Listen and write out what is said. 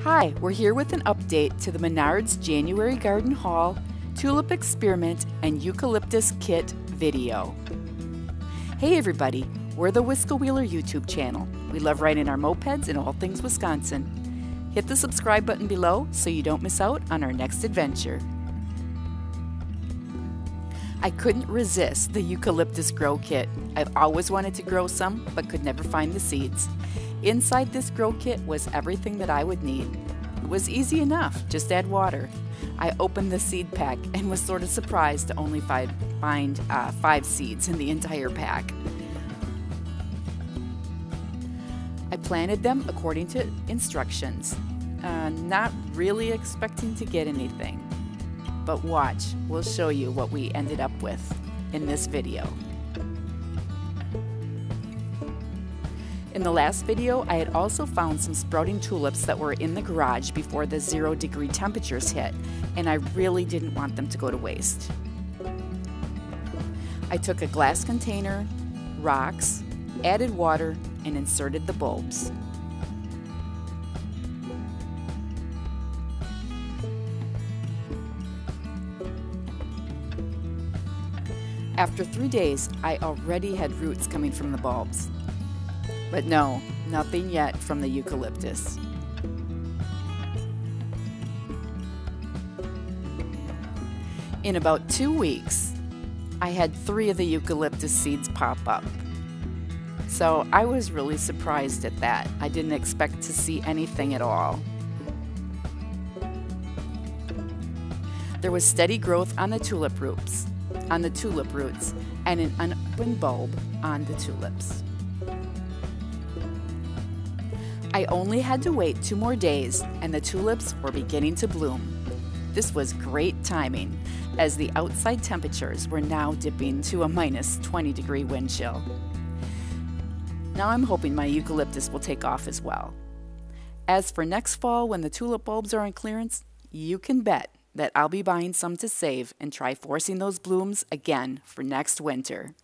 Hi, we're here with an update to the Menards January Garden Haul, Tulip Experiment, and Eucalyptus Kit video. Hey everybody, we're the Whiskle Wheeler YouTube channel. We love riding our mopeds and all things Wisconsin. Hit the subscribe button below so you don't miss out on our next adventure. I couldn't resist the Eucalyptus Grow Kit. I've always wanted to grow some, but could never find the seeds. Inside this grow kit was everything that I would need. It was easy enough, just add water. I opened the seed pack and was sort of surprised to only find 5 seeds in the entire pack. I planted them according to instructions, not really expecting to get anything. But watch, we'll show you what we ended up with in this video. In the last video, I had also found some sprouting tulips that were in the garage before the 0-degree temperatures hit, and I really didn't want them to go to waste. I took a glass container, rocks, added water, and inserted the bulbs. After 3 days, I already had roots coming from the bulbs. But no, nothing yet from the eucalyptus. In about 2 weeks, I had 3 of the eucalyptus seeds pop up. So I was really surprised at that. I didn't expect to see anything at all. There was steady growth on the tulip roots, and an unopened bulb on the tulips. I only had to wait 2 more days and the tulips were beginning to bloom. This was great timing as the outside temperatures were now dipping to a minus 20-degree wind chill. Now I'm hoping my eucalyptus will take off as well. As for next fall when the tulip bulbs are on clearance, you can bet that I'll be buying some to save and try forcing those blooms again for next winter.